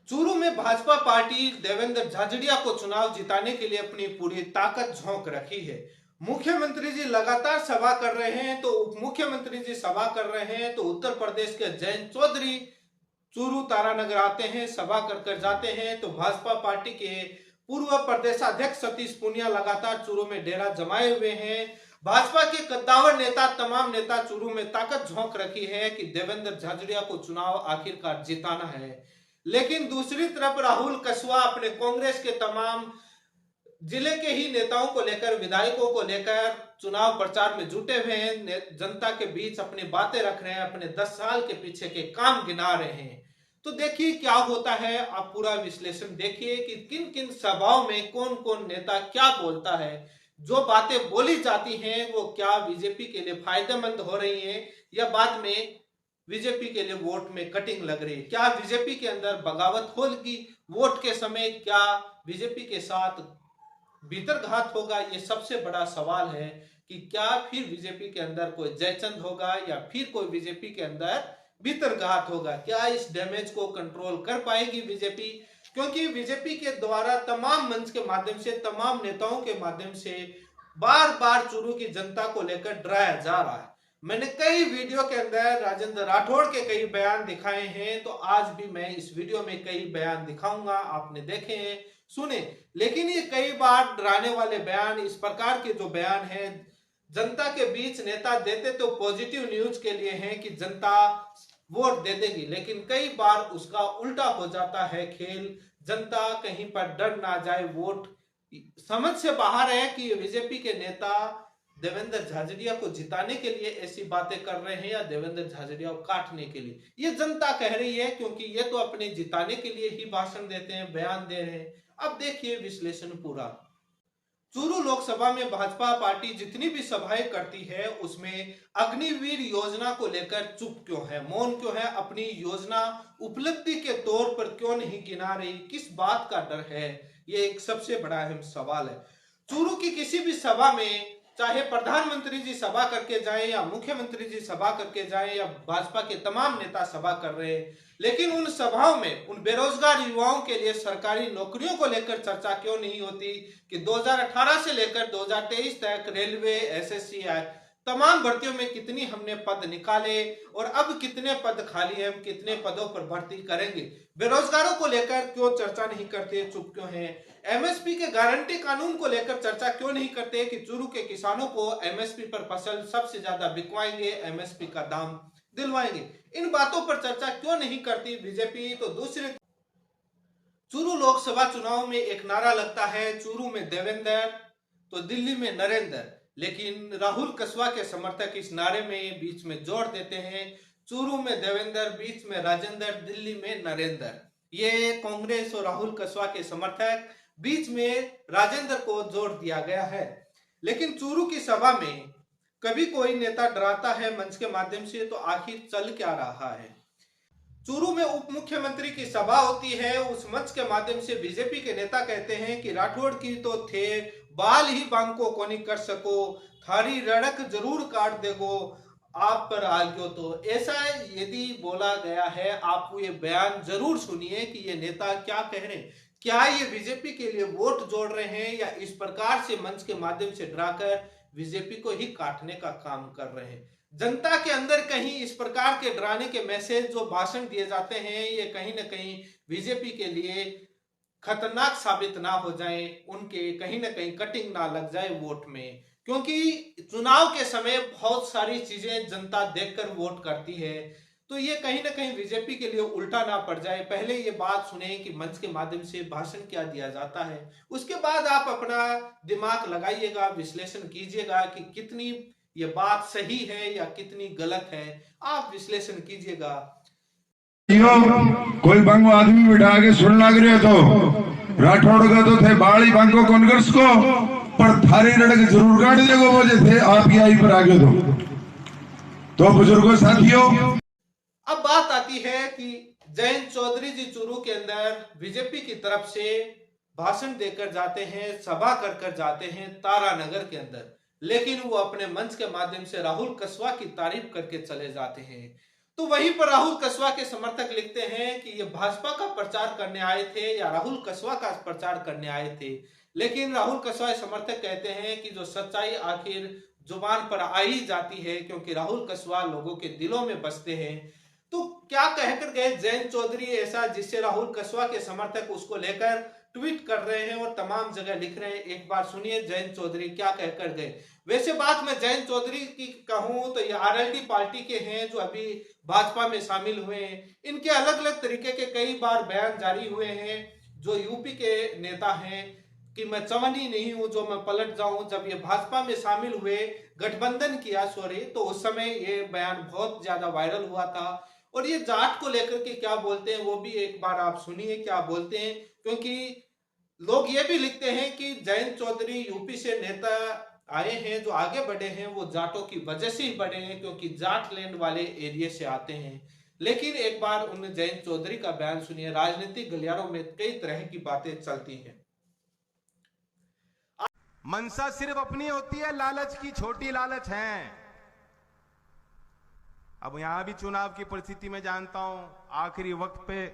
चूरू में भाजपा पार्टी देवेंद्र झाझड़िया को चुनाव जिताने के लिए अपनी पूरी ताकत झोंक रखी है। मुख्यमंत्री जी लगातार सभा कर रहे हैं तो उप मुख्यमंत्री जी सभा कर रहे हैं तो उत्तर प्रदेश के जयंत चौधरी चूरू तारानगर आते हैं, सभा कर जाते हैं। तो भाजपा पार्टी के पूर्व प्रदेशाध्यक्ष सतीश पूनिया लगातार चूरू में डेरा जमाए हुए हैं। भाजपा के कद्दावर नेता, तमाम नेता चूरू में ताकत झोंक रखी है कि देवेंद्र झाझड़िया को चुनाव आखिरकार जिताना है। लेकिन दूसरी तरफ राहुल कसवा अपने कांग्रेस के तमाम जिले के ही नेताओं को लेकर, विधायकों को लेकर चुनाव प्रचार में जुटे हुए हैं। जनता के बीच अपनी बातें रख रहे हैं, अपने 10 साल के पीछे के काम गिना रहे हैं। तो देखिए क्या होता है, आप पूरा विश्लेषण देखिए कि किन किन सभाओं में कौन कौन नेता क्या बोलता है। जो बातें बोली जाती हैं वो क्या बीजेपी के लिए फायदेमंद हो रही हैं या बाद में बीजेपी के लिए वोट में कटिंग लग रही है। क्या बीजेपी के अंदर बगावत होगी वोट के समय, क्या बीजेपी के साथ भीतरघात होगा, ये सबसे बड़ा सवाल है कि क्या फिर बीजेपी के अंदर कोई जयचंद होगा या फिर कोई बीजेपी के अंदर भीतरघात होगा। क्या इस डैमेज को कंट्रोल कर पाएगी बीजेपी, क्योंकि बीजेपी के द्वारा तमाम मंच के माध्यम से, तमाम नेताओं के माध्यम से बार बार चूरू की जनता को लेकर डराया जा रहा है। मैंने कई वीडियो के अंदर राजेंद्र राठौड़ के कई बयान दिखाए हैं, तो आज भी मैं इस वीडियो में कई बयान दिखाऊंगा, आपने देखे हैं, सुने। लेकिन ये कई बार डराने वाले बयान, इस प्रकार के जो बयान हैं जनता के बीच नेता देते तो पॉजिटिव न्यूज के लिए हैं कि जनता वोट दे देगी, लेकिन कई बार उसका उल्टा हो जाता है खेल। जनता कहीं पर डर ना जाए, वोट समझ से बाहर है कि बीजेपी के नेता देवेंद्र झाझड़िया को जिताने के लिए ऐसी बातें कर रहे हैं या देवेंद्र झाझड़िया को काटने के लिए, ये जनता कह रही है, क्योंकि ये तो अपने जिताने के लिए ही भाषण देते हैं, बयान दे रहे हैं। अब देखिए विश्लेषण पूरा। चूरू लोकसभा में भाजपा पार्टी जितनी भी सभाएं करती है उसमें अग्निवीर योजना को लेकर चुप क्यों है, मौन क्यों है, अपनी योजना उपलब्धि के तौर पर क्यों नहीं गिना रही, किस बात का डर है, ये एक सबसे बड़ा अहम सवाल है। चूरू की किसी भी सभा में, चाहे प्रधानमंत्री जी सभा करके जाएं या मुख्यमंत्री जी सभा करके जाएं या भाजपा के तमाम नेता सभा कर रहे हैं, लेकिन उन सभाओं में उन बेरोजगार युवाओं के लिए सरकारी नौकरियों को लेकर चर्चा क्यों नहीं होती कि 2018 से लेकर 2023 तक रेलवे, एसएससी तमाम भर्तियों में कितनी हमने पद निकाले और अब कितने पद खाली है, हम कितने पदों पर भर्ती करेंगे। बेरोजगारों को लेकर क्यों चर्चा नहीं करते, चुप क्यों है। एमएसपी के गारंटी कानून को लेकर चर्चा क्यों नहीं करते कि चूरू के किसानों को एमएसपी पर फसल सबसे ज्यादा बिकवाएंगे, एमएसपी का दाम दिलवाएंगे। इन बातों पर चर्चा क्यों नहीं करती बीजेपी। तो दूसरे, चूरू लोकसभा चुनाव में एक नारा लगता है, चूरू में देवेंद्र तो दिल्ली में नरेंद्र, लेकिन राहुल कसवा के समर्थक इस नारे में बीच में जोड़ देते हैं, चूरू में देवेंद्र, बीच में राजेंद्र, दिल्ली में नरेंद्र। ये कांग्रेस और राहुल कसवा के समर्थक, बीच में राजेंद्र को जोड़ दिया गया है। लेकिन चूरू की सभा में कभी कोई नेता डराता है मंच के माध्यम से, तो आखिर चल क्या रहा है। चूरू में उप मुख्यमंत्री की सभा होती है, उस मंच के माध्यम से बीजेपी के नेता कहते हैं कि राठौड़ की तो थे बाल ही बांको कोनी कर सको, थारी रड़क जरूर काट देगो, आप पर आज्ञो। तो ऐसा यदि बोला गया है, आप ये बयान जरूर सुनिए कि ये नेता क्या कह रहे हैं। क्या ये बीजेपी के लिए वोट जोड़ रहे हैं या इस प्रकार से मंच के माध्यम से डराकर बीजेपी को ही काटने का काम कर रहे हैं। जनता के अंदर कहीं इस प्रकार के डराने के मैसेज जो भाषण दिए जाते हैं, ये कहीं ना कहीं बीजेपी के लिए खतरनाक साबित ना हो जाए, उनके कहीं ना कहीं कटिंग ना लग जाए वोट में। क्योंकि चुनाव के समय बहुत सारी चीजें जनता देखकर वोट करती है, तो ये कहीं ना कहीं बीजेपी के लिए उल्टा ना पड़ जाए। पहले ये बात सुने कि मंच के माध्यम से भाषण क्या दिया जाता है, उसके बाद आप अपना दिमाग लगाइएगा, विश्लेषण कीजिएगा कि कितनी ये बात सही है या कितनी गलत है, आप विश्लेषण कीजिएगा। कोई बंगो आदमी बिठा के सुन लग रहे तो राठौड़ का तो थे बाड़ी बंगो कांग्रेस को, पर थारी रड़क जरूर काट देगो वो जो थे आपकी आई पर आगे तो बुजुर्गों साथियों। अब बात आती है कि जयंत चौधरी जी चूरू के अंदर बीजेपी की तरफ से भाषण देकर जाते हैं, सभा कर जाते हैं तारानगर के अंदर, लेकिन वो अपने मंच के माध्यम से राहुल कसवा की तारीफ करके चले जाते हैं। तो वहीं पर राहुल कसवा के समर्थक लिखते हैं कि ये भाजपा का प्रचार करने आए थे या राहुल कसवा का प्रचार करने आए थे। लेकिन राहुल कसवा समर्थक कहते हैं कि जो सच्चाई आखिर जुबान पर आ ही जाती है, क्योंकि राहुल कसवा लोगों के दिलों में बसते हैं। तो क्या कहकर गए जयंत चौधरी ऐसा, जिससे राहुल कसवा के समर्थक उसको लेकर ट्वीट कर रहे हैं और तमाम जगह लिख रहे हैं। एक बार सुनिए जयंत चौधरी क्या कहकर गए। वैसे बात मैं जयंत चौधरी की कहूं तो ये आरएलडी पार्टी के हैं जो अभी भाजपा में शामिल हुए हैं। इनके अलग अलग तरीके के कई बार बयान जारी हुए हैं। जो यूपी के नेता हैं कि मैं चवन्नी नहीं हूं जो मैं पलट जाऊं। जब ये भाजपा में शामिल हुए, गठबंधन किया तो उस समय ये बयान बहुत ज्यादा वायरल हुआ था। और ये जाट को लेकर के क्या बोलते हैं वो भी एक बार आप सुनिए क्या बोलते हैं, क्योंकि लोग ये भी लिखते हैं कि जयंत चौधरी यूपी से नेता आए हैं जो आगे बढ़े हैं वो जाटों की वजह से ही बढ़े हैं, क्योंकि जाट लैंड वाले एरिया से आते हैं। लेकिन एक बार उन्हें जयंत चौधरी का बयान सुनिए। राजनीतिक गलियारों में कई तरह की बातें चलती हैं। मनसा सिर्फ अपनी होती है, लालच की छोटी लालच है। अब यहां भी चुनाव की परिस्थिति में जानता हूं आखिरी वक्त पे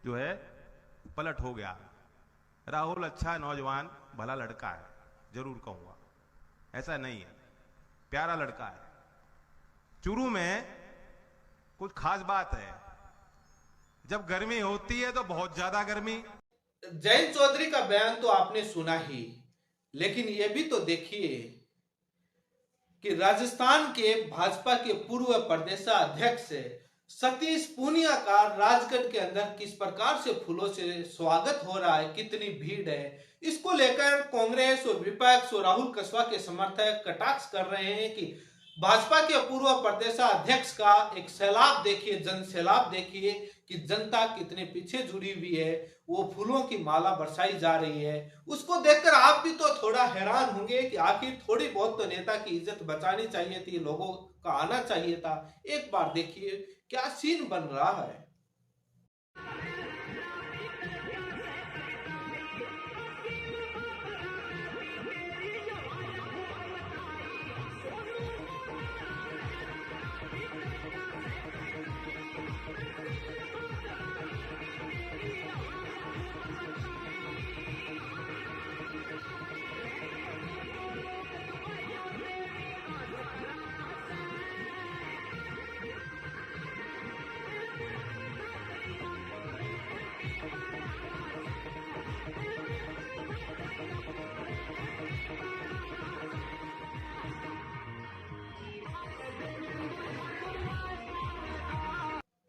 जो है पलट हो गया। राहुल अच्छा नौजवान भला लड़का है, जरूर कहूंगा, ऐसा नहीं है, प्यारा लड़का है। चुरू में कुछ खास बात है, जब गर्मी होती है तो बहुत ज्यादा गर्मी। जयंत चौधरी का बयान तो आपने सुना ही, लेकिन यह भी तो देखिए कि राजस्थान के भाजपा के पूर्व प्रदेशाध्यक्ष सतीश पूनिया का राजगढ़ के अंदर किस प्रकार से फूलों से स्वागत हो रहा है, कितनी भीड़ है, इसको लेकर कांग्रेस और विपक्ष और राहुल कसवा के समर्थक कटाक्ष कर रहे हैं कि भाजपा के पूर्व प्रदेशाध्यक्ष का एक सैलाब देखिए, जन सैलाब देखिए कि जनता कितने पीछे जुड़ी हुई है, वो फूलों की माला बरसाई जा रही है। उसको देखकर आप भी तो थोड़ा हैरान होंगे कि आखिर थोड़ी बहुत तो नेता की इज्जत बचानी चाहिए थी, लोगों का आना चाहिए था। एक बार देखिए क्या सीन बन रहा है।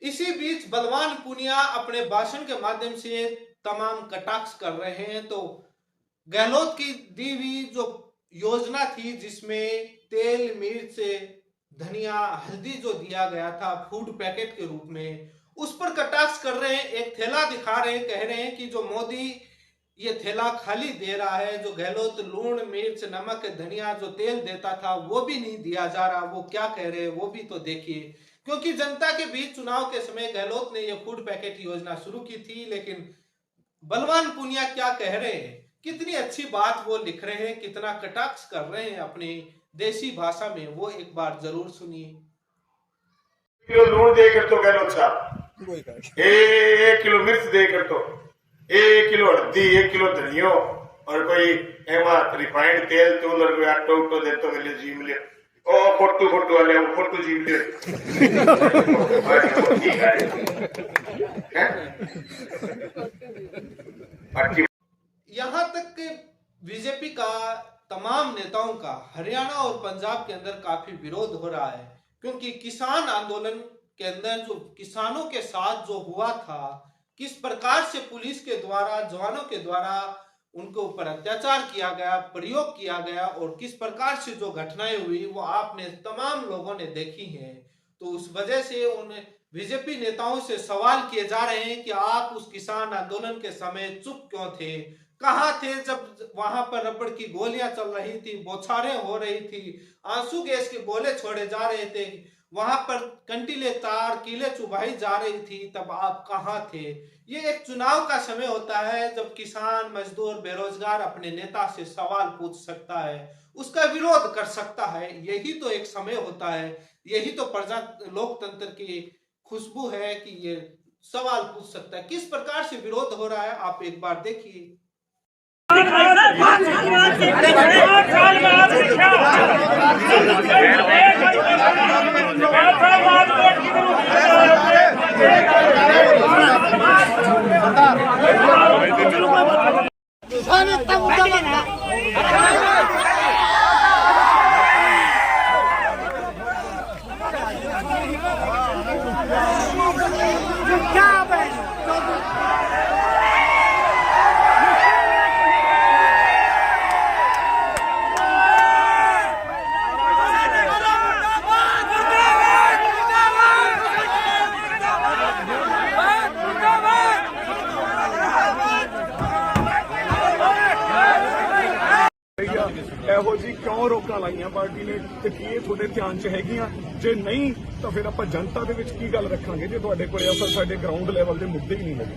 इसी बीच बलवान पूनिया अपने भाषण के माध्यम से तमाम कटाक्ष कर रहे हैं। तो गहलोत की दी हुई जो योजना थी जिसमें तेल, मिर्च, धनिया, हल्दी जो दिया गया था फूड पैकेट के रूप में, उस पर कटाक्ष कर रहे हैं। एक थैला दिखा रहे हैं, कह रहे हैं कि जो मोदी ये थैला खाली दे रहा है, जो गहलोत लूण, मिर्च, नमक, धनिया जो तेल देता था वो भी नहीं दिया जा रहा। वो क्या कह रहे हैं वो भी तो देखिए, क्योंकि जनता के बीच चुनाव के समय गहलोत ने यह फूड पैकेट योजना शुरू की थी। लेकिन बलवान पूनिया क्या कह रहे हैं, कितनी अच्छी बात वो लिख रहे हैं, कितना कटाक्ष कर रहे हैं अपनी देसी भाषा में, वो एक बार जरूर सुनिए। किलो लूण देकर तो गहलोत साहब, 1 किलो मिर्च देकर तो, 1 किलो हल्दी, 1 किलो धनियो और कोई एमा रिफाइंड तेल तूल और कोई आटो उटो दे तो मिले जी मिले। ओ फोटो वाले वो फोटो जी मिले। यहाँ तक कि बीजेपी का तमाम नेताओं का हरियाणा और पंजाब के अंदर काफी विरोध हो रहा है, क्योंकि किसान आंदोलन के अंदर जो किसानों के साथ जो हुआ था, किस प्रकार से पुलिस के द्वारा, जवानों के द्वारा उनके ऊपर अत्याचार किया गया, प्रयोग किया गया और किस प्रकार से जो घटनाएं हुई वो आपने तमाम लोगों ने देखी हैं। तो उस वजह से उन बीजेपी नेताओं से सवाल किए जा रहे हैं कि आप उस किसान आंदोलन के समय चुप क्यों थे, कहां थे जब वहां पर रबड़ की गोलियां चल रही थी, बौछारें हो रही थी, आंसू गैस के गोले छोड़े जा रहे थे, वहां पर कंटीले तार कीले चुभाई जा रही थी, तब आप कहां थे। ये एक चुनाव का समय होता है जब किसान, मजदूर, बेरोजगार अपने नेता से सवाल पूछ सकता है, उसका विरोध कर सकता है। यही तो एक समय होता है, यही तो प्रजा लोकतंत्र की खुशबू है कि ये सवाल पूछ सकता है। किस प्रकार से विरोध हो रहा है आप एक बार देखिए। ਇਹੋ ਜੀ ਕਿਉਂ ਰੋਕਾਂ ਲਾਈਆਂ ਪਾਰਟੀ ਨੇ ਤੇ ਕੀ ਇਹ ਤੁਹਾਡੇ ਧਿਆਨ 'ਚ ਹੈਗੀਆਂ? ਜੇ ਨਹੀਂ ਤਾਂ ਫਿਰ ਆਪਾਂ ਜਨਤਾ ਦੇ ਵਿੱਚ ਕੀ ਗੱਲ ਰੱਖਾਂਗੇ ਜੇ ਤੁਹਾਡੇ ਕੋਲੇ ਅਸਲ ਸਾਡੇ ਗਰਾਊਂਡ ਲੈਵਲ ਦੇ ਮੁੱਦੇ ਹੀ ਨਹੀਂ ਹੈਗੇ?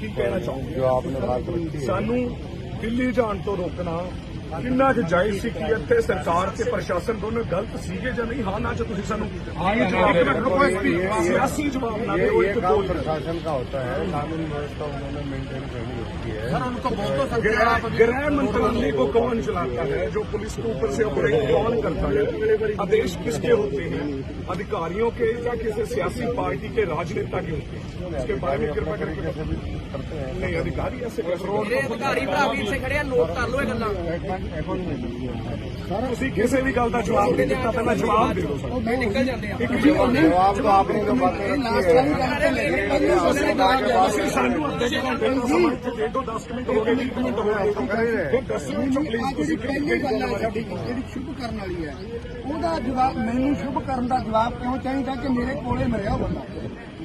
ਕੀ ਕਹਿਣਾ ਚਾਹੋਗੇ? ਸਾਨੂੰ ਦਿੱਲੀ ਜਾਣ ਤੋਂ ਰੋਕਣਾ ਕਿੰਨਾ ਕੁ ਜਾਇਜ਼ ਸੀ? ਕਿ ਇੱਥੇ ਸਰਕਾਰ ਤੇ ਪ੍ਰਸ਼ਾਸਨ ਦੋਨੋਂ ਗਲਤ ਸੀਗੇ ਜਾਂ ਨਹੀਂ? ਹਾਂ ਨਾ ਚ ਤੁਸੀਂ ਸਾਨੂੰ सियासी जवाब ना दे। एक काम प्रशासन का होता है, कानून व्यवस्था उन्होंने मेंटेन करनी होती है। सर उनको बहुत गृह मंत्रालय को कौन चलाता है? जो पुलिस के ऊपर से ऑपरेट कौन करता है? आदेश किसके होते हैं? अधिकारियों के या किसी सियासी पार्टी के राजनेता के होते हैं? इसके बारे में कृपा करके करते हैं। नहीं अधिकारी ऐसे अधिकारी से खड़े नोट कर लो गल्ला ਤੁਸੀਂ ਕਿਸੇ ਵੀ ਗੱਲ ਦਾ ਜਵਾਬ ਨਹੀਂ ਦਿੱਤਾ ਤਾਂ ਮੈਂ ਜਵਾਬ ਦੇ ਦੋ ਸਰ। ਨਿਕਲ ਜਾਂਦੇ ਆ जवाब तो आपने जो बातें रखी ਅਸੀਂ ਸਾਨੂੰ ਅੱਧੇ ਘੰਟੇ ਦਾ ਸਮਾਂ ਦੇ ਦਿਓ। 10 ਮਿੰਟ ਹੋ ਗਏ, 20 ਮਿੰਟ ਹੋ ਗਏ, ਫਿਰ 10 ਮਿੰਟ ਪਲੀਜ਼ ਤੁਸੀਂ ਪਹਿਲੀ ਗੱਲ ਹੈ ਸਾਡੀ ਜਿਹੜੀ ਸ਼ੁਭ ਕਰਨ ਵਾਲੀ ਹੈ ਉਹਦਾ ਜਵਾਬ ਮੈਨੂੰ ਸ਼ੁਭ ਕਰਨ ਦਾ ਜਵਾਬ ਕਿਉਂ ਚਾਹੀਦਾ ਕਿ ਮੇਰੇ ਕੋਲੇ ਮਰਿਆ ਉਹ ਬੰਦਾ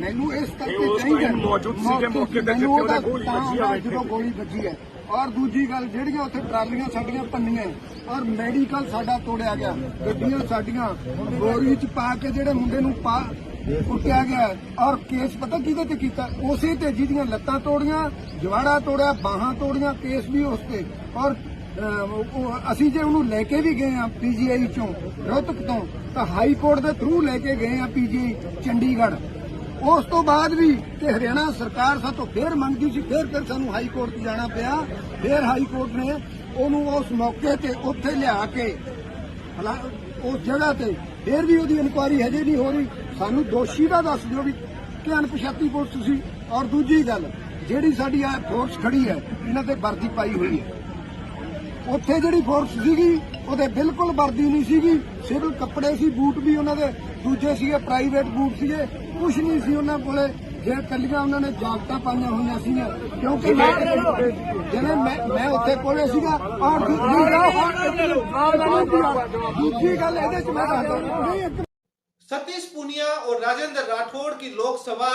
ਮੈਨੂੰ ਇਸ ਕਰਕੇ ਚਾਹੀਦਾ ਮੌਜੂਦ ਸੀਗੇ ਮੌਕੇ ਤੇ ਮੈਨੂੰ ਉਹਦਾ ਗੋਲੀ ਵੱਜੀ ਆ ਜਦੋਂ ਗੋਲੀ ਵੱਜੀ ਹੈ। ਔਰ ਦੂਜੀ ਗੱਲ ਜਿਹੜੀਆਂ ਉੱਥੇ ਟਰਾਲੀਆਂ ਸਾਡੀਆਂ ਪੰਨੀਆਂ ਔਰ ਮੈਡੀਕਲ ਸਾਡਾ ਤੋੜਿਆ ਗਿਆ, ਗੱਡੀਆਂ ਸਾਡੀਆਂ ਬੋਰੀ ਚ ਪਾ ਕੇ ਜਿਹੜੇ ਮੁੰਡੇ ਨੂੰ ਕੁੱਟਿਆ ਗਿਆ ਔਰ ਕੇਸ ਪਤਾ ਕਿਹਦੇ ਤੇ ਕੀਤਾ? ਉਸੇ ਤੇ ਜਿਹਦੀਆਂ ਲੱਤਾਂ ਤੋੜੀਆਂ, ਜਵਾੜਾ ਤੋੜਿਆ, ਬਾਹਾਂ ਤੋੜੀਆਂ, ਕੇਸ ਵੀ ਉਸ ਤੇ। ਔਰ ਅਸੀਂ ਜੇ ਉਹਨੂੰ ਲੈ ਕੇ ਵੀ ਗਏ ਆ ਪੀਜੀਆਈ ਚੋਂ ਰੋਹਤਕ ਤੋਂ ਤਾਂ ਹਾਈ ਕੋਰਟ ਦੇ ਥਰੂ ਲੈ ਕੇ ਗਏ ਆ ਪੀਜੀਆਈ ਚੰਡੀਗੜ੍ਹ। ਉਸ ਤੋਂ ਬਾਅਦ ਵੀ ਤੇ ਹਰਿਆਣਾ ਸਰਕਾਰ ਸਾਤੋਂ ਫੇਰ ਮੰਗਦੀ ਸੀ, ਫਿਰ ਸਾਨੂੰ ਹਾਈ ਕੋਰਟ ਜਾਣਾ ਪਿਆ। ਫਿਰ ਹਾਈ ਕੋਰਟ ਨੇ ਉਹਨੂੰ ਉਸ ਮੌਕੇ ਤੇ ਉੱਥੇ ਲਿਆ ਕੇ ਉਸ ਜਗ੍ਹਾ ਤੇ ਫਿਰ ਵੀ ਉਹਦੀ ਇਨਕੁਆਇਰੀ ਹਜੇ ਨਹੀਂ ਹੋ ਰਹੀ। ਸਾਨੂੰ ਦੋਸ਼ੀ ਦਾ ਦੱਸ ਦਿਓ ਵੀ ਕਿ ਅਣਪਛਾਤੀ ਪੁਲਿਸ ਸੀ। ਔਰ ਦੂਜੀ ਗੱਲ ਜਿਹੜੀ ਸਾਡੀ ਆ ਫੋਰਸ ਖੜੀ ਹੈ ਇਹਨਾਂ ਤੇ ਵਰਦੀ ਪਾਈ ਹੋਈ ਹੈ, ਉੱਥੇ ਜਿਹੜੀ ਫੋਰਸ ਸੀਗੀ ਉਹਦੇ ਬਿਲਕੁਲ ਵਰਦੀ ਨਹੀਂ ਸੀਗੀ, ਸਿਵਲ ਕੱਪੜੇ ਸੀ, ਬੂਟ ਵੀ ਉਹਨਾਂ ਦੇ ਦੂਜੇ ਸੀਗੇ, ਪ੍ਰਾਈਵੇਟ ਬੂਟ ਸੀਗੇ, ਕੁਛ ਨਹੀਂ ਸੀ ਉਹਨਾਂ ਕੋਲੇ। ਜੇ ਕੱਲੀਆਂ ਉਹਨਾਂ ਨੇ ਜਾਕਟਾਂ ਪਾਈਆਂ ਹੋਈਆਂ ਸੀਗੀਆਂ ਕਿਉਂਕਿ ਜਿਵੇਂ ਮੈਂ ਉੱਥੇ ਕੋਲੇ ਸੀਗਾ। ਔਰ ਦੂਜੀ ਗੱਲ ਇਹਦੇ ਚ ਮੈਂ ਦੱਸਦਾ सतीश पूनिया और राजेंद्र राठौड़ की लोकसभा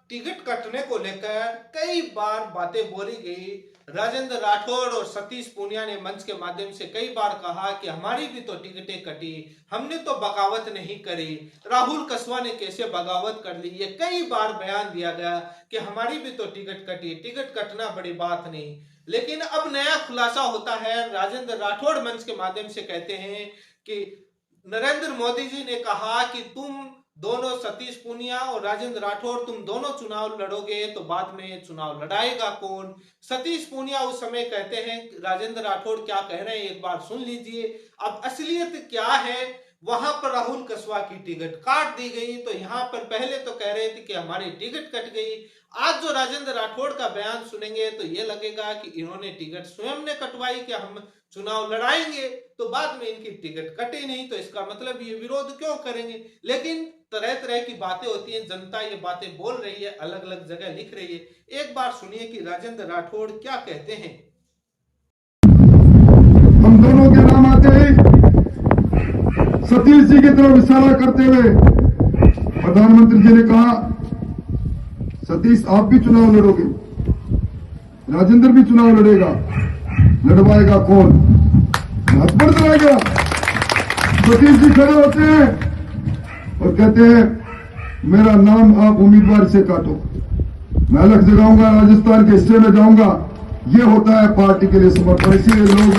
टिकट कटने को लेकर कई बार बातें बोली गई। राजेंद्र राठौड़ और सतीश पूनिया ने मंच के माध्यम से कई बार कहा कि हमारी भी तो टिकटें कटी, हमने तो बगावत नहीं करी। राहुल कसवा ने कैसे बगावत कर ली, ये कई बार बयान दिया गया कि हमारी भी तो टिकट कटी, टिकट कटना बड़ी बात नहीं। लेकिन अब नया खुलासा होता है। राजेंद्र राठौड़ मंच के माध्यम से कहते हैं कि नरेंद्र मोदी जी ने कहा कि तुम दोनों, सतीश पूनिया और राजेंद्र राठौड़, तुम दोनों चुनाव लड़ोगे तो बाद में चुनाव लड़ाएगा कौन? सतीश पूनिया उस समय कहते हैं, राजेंद्र राठौड़ क्या कह रहे हैं एक बार सुन लीजिए। अब असलियत क्या है? वहां पर राहुल कसवा की टिकट काट दी गई, तो यहाँ पर पहले तो कह रहे थे कि हमारी टिकट कट गई। आज जो राजेंद्र राठौड़ का बयान सुनेंगे तो ये लगेगा कि इन्होंने टिकट स्वयं ने कटवाई कि हम चुनाव लड़ाएंगे, तो बाद में इनकी टिकट कटे नहीं, तो इसका मतलब ये विरोध क्यों करेंगे? लेकिन तरह तरह की बातें होती हैं, जनता ये बातें बोल रही है, अलग अलग जगह लिख रही है। एक बार सुनिए कि राजेंद्र राठौड़ क्या कहते हैं। हम दोनों के नाम आते हैं। सतीश जी की तरफ इशारा करते हुए प्रधानमंत्री जी ने कहा, सतीश आप भी चुनाव लड़ोगे, राजेंद्र भी चुनाव लड़ेगा, लड़वाएगा कौन? हाथ बढ़ जाएगा। सतीश जी खड़े होते हैं और कहते हैं मेरा नाम आप उम्मीदवार से काटो, मैं अलग जगाऊंगा, राजस्थान के हिस्से में जाऊंगा। ये होता है पार्टी के लिए समर्पण। इसीलिए लोग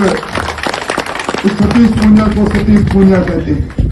इस सतीश पूनिया को सतीश पूनिया कहते हैं।